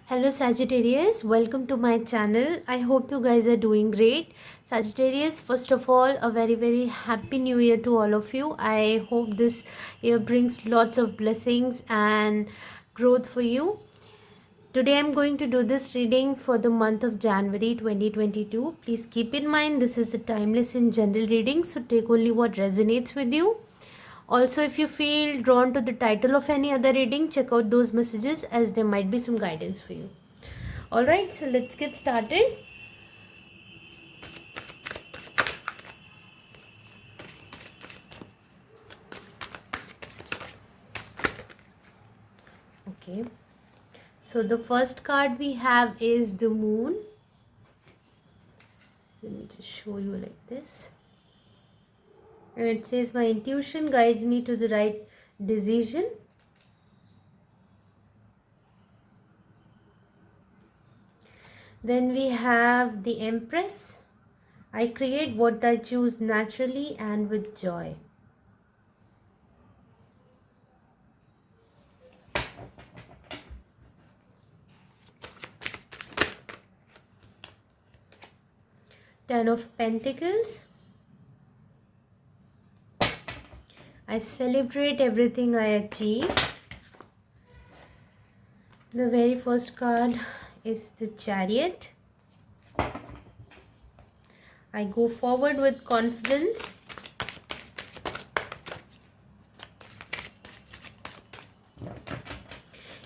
Hello Sagittarius, welcome to my channel. I hope you guys are doing great. Sagittarius, first of all, a very happy new year to all of you. I hope this year brings lots of blessings and growth for you. Today I'm going to do this reading for the month of January 2022. Please keep in mind this is a timeless and general reading, so take only what resonates with you. Also, if you feel drawn to the title of any other reading, check out those messages as there might be some guidance for you. Alright, so let's get started. Okay, so the first card we have is the moon. Let me just show you like this. And it says, my intuition guides me to the right decision. Then we have the Empress. I create what I choose naturally and with joy. Ten of Pentacles. I celebrate everything I achieve. The very first card is the Chariot. I go forward with confidence.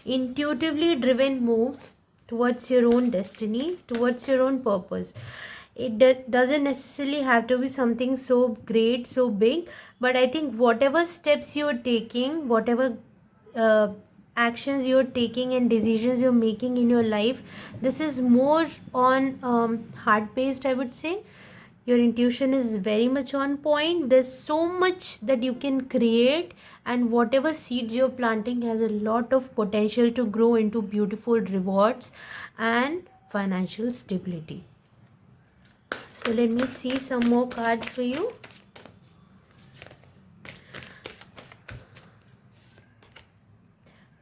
Intuitively driven moves towards your own destiny, towards your own purpose. It doesn't necessarily have to be something so great, so big, but I think whatever steps you're taking, whatever actions you're taking and decisions you're making in your life, this is more on heart based, I would say. Your intuition is very much on point. There's so much that you can create, and whatever seeds you're planting has a lot of potential to grow into beautiful rewards and financial stability. So let me see some more cards for you.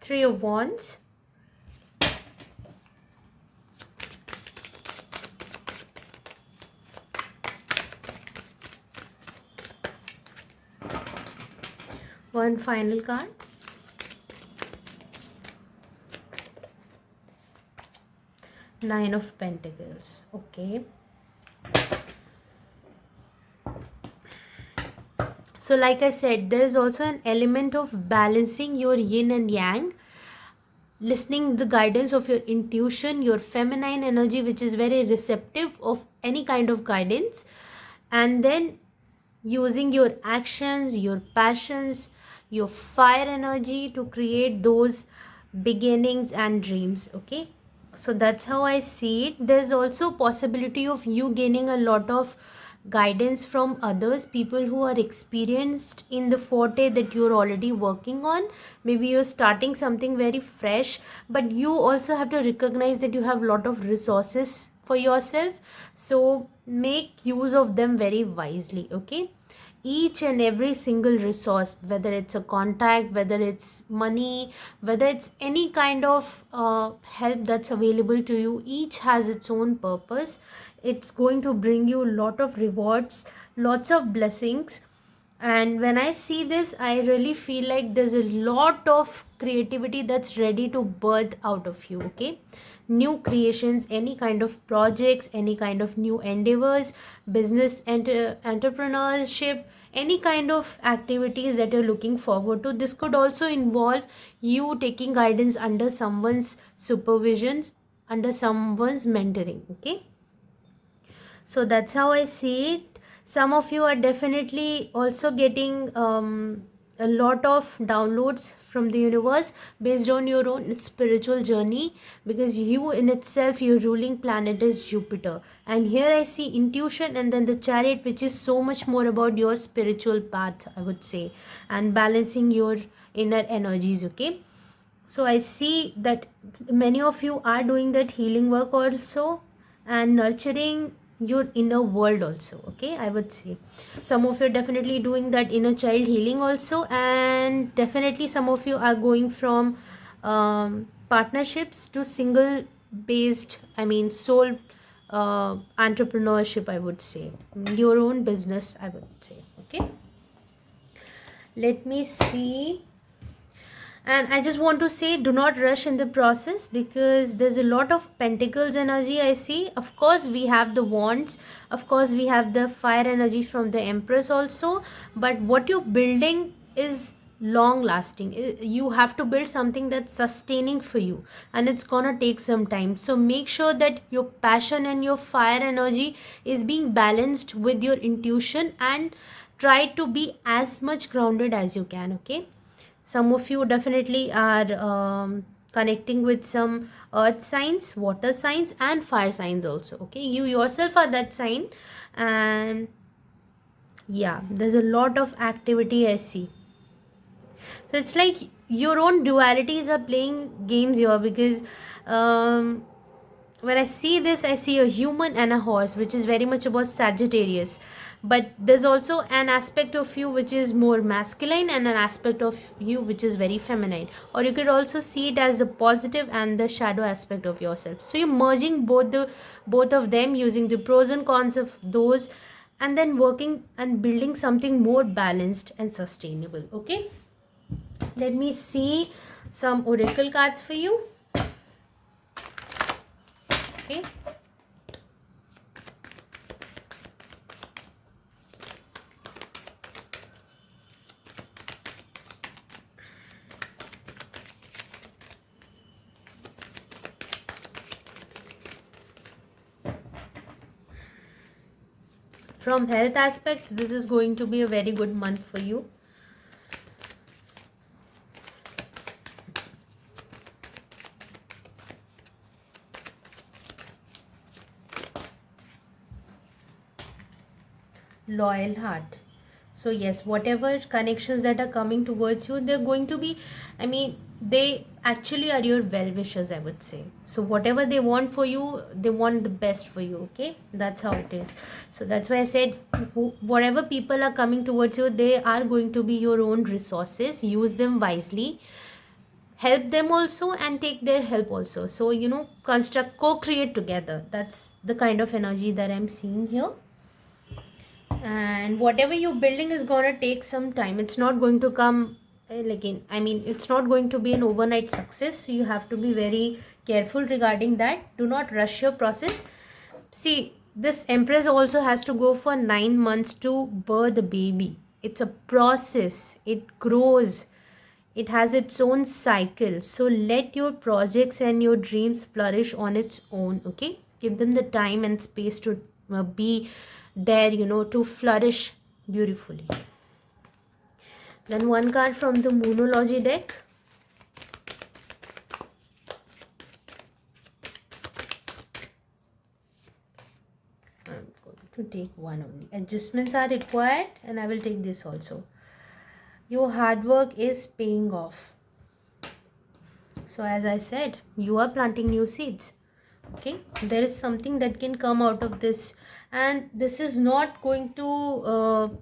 Three of Wands. One final card. Nine of Pentacles. Okay. So like I said, there is also an element of balancing your yin and yang, listening the guidance of your intuition, your feminine energy, which is very receptive of any kind of guidance, and then using your actions, your passions, your fire energy to create those beginnings and dreams. Okay, so that's how I see it. There's also possibility of you gaining a lot of guidance from others, people who are experienced in the forte that you're already working on. Maybe you're starting something very fresh, but you also have to recognize that you have a lot of resources for yourself, so make use of them very wisely. Okay, each and every single resource, whether it's a contact, whether it's money, whether it's any kind of help that's available to you, each has its own purpose. It's going to bring you a lot of rewards, lots of blessings. And when I see this, I really feel like there's a lot of creativity that's ready to birth out of you. Okay, new creations, any kind of projects, any kind of new endeavors, business entrepreneurship, any kind of activities that you're looking forward to. This could also involve you taking guidance under someone's supervision, under someone's mentoring. Okay, so that's how I see it. Some of you are definitely also getting a lot of downloads from the universe based on your own spiritual journey, because you in itself, your ruling planet is Jupiter, and here I see intuition and then the Chariot, which is so much more about your spiritual path, I would say, and balancing your inner energies. Okay, so I see that many of you are doing that healing work also, and nurturing your inner world also. Okay, I would say some of you are definitely doing that inner child healing also, and definitely some of you are going from partnerships to single based, I mean sole entrepreneurship, I would say, your own business, I would say. Okay, let me see. And I just want to say, do not rush in the process, because there's a lot of pentacles energy I see. Of course we have the wands, of course we have the fire energy from the empress also, but what you're building is long lasting. You have to build something that's sustaining for you, and it's gonna take some time. So make sure that your passion and your fire energy is being balanced with your intuition, and try to be as much grounded as you can. Okay, some of you definitely are connecting with some earth signs, water signs, and fire signs also. Okay, you yourself are that sign. And yeah, there's a lot of activity I see. So it's like your own dualities are playing games here, because um, when I see this, I see a human and a horse, which is very much about Sagittarius. But there's also an aspect of you which is more masculine, and an aspect of you which is very feminine. Or you could also see it as the positive and the shadow aspect of yourself. So you're merging both of them, using the pros and cons of those, and then working and building something more balanced and sustainable. Okay, let me see some oracle cards for you. Okay, from health aspects, this is going to be a very good month for you. Loyal heart. So yes, whatever connections that are coming towards you, they're going to be, I mean, they actually are your well wishers, I would say. So whatever they want for you, they want the best for you. Okay, that's how it is. So that's why I said, whatever people are coming towards you, they are going to be your own resources. Use them wisely, help them also, and take their help also. So construct, co-create together. That's the kind of energy that I'm seeing here. And whatever you're building is gonna take some time. It's not going to come like in, I mean, it's not going to be an overnight success. So you have to be very careful regarding that. Do not rush your process. See, this empress also has to go for 9 months to birth a baby. It's a process, it grows, it has its own cycle. So let your projects and your dreams flourish on its own. Okay, give them the time and space to be there, to flourish beautifully. Then one card from the Moonology deck. I'm going to take one only. Adjustments are required, and I will take this also. Your hard work is paying off. So as I said, you are planting new seeds. Okay, there is something that can come out of this, and this is not going to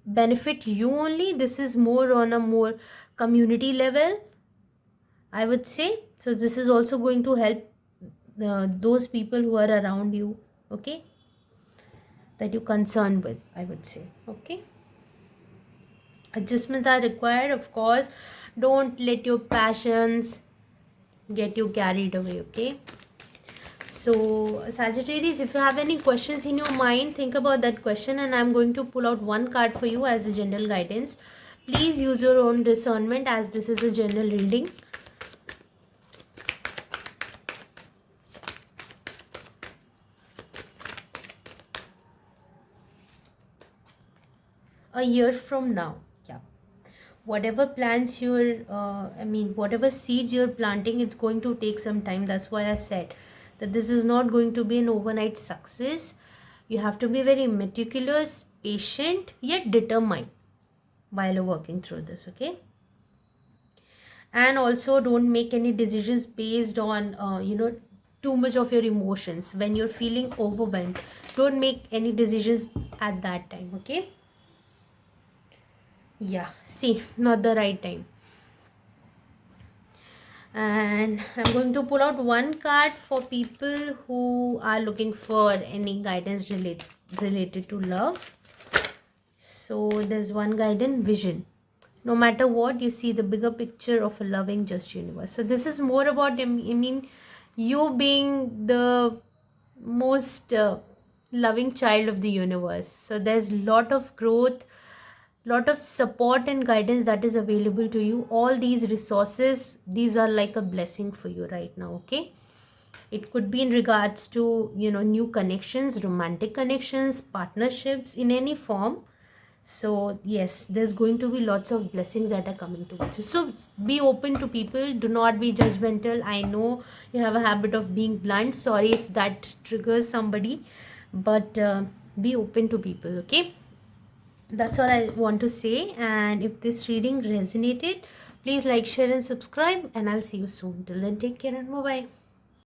benefit you only. This is more on a more community level, I would say. So this is also going to help those people who are around you. Okay, that you're concerned with, I would say. Okay, adjustments are required, of course. Don't let your passions get you carried away. Okay, so Sagittarius, if you have any questions in your mind, think about that question, and I'm going to pull out one card for you as a general guidance. Please use your own discernment, as this is a general reading. A year from now, yeah, whatever plans you're whatever seeds you're planting, it's going to take some time. That's why I said that this is not going to be an overnight success. You have to be very meticulous, patient, yet determined while you're working through this. Okay, and also don't make any decisions based on too much of your emotions. When you're feeling overwhelmed, don't make any decisions at that time. Okay, yeah, see, not the right time. And I'm going to pull out one card for people who are looking for any guidance related to love. So there's one guidance: vision. No matter what, you see the bigger picture of a loving just universe. So this is more about, I mean, you being the most loving child of the universe. So there's lot of growth, lot of support and guidance that is available to you. All these resources, these are like a blessing for you right now. Okay, it could be in regards to, you know, new connections, romantic connections, partnerships in any form. So yes, there's going to be lots of blessings that are coming towards you. So be open to people, do not be judgmental. I know you have a habit of being blunt, sorry if that triggers somebody, but be open to people. Okay, that's all I want to say. And if this reading resonated, please like, share and subscribe, and I'll see you soon. Till then, take care and bye bye.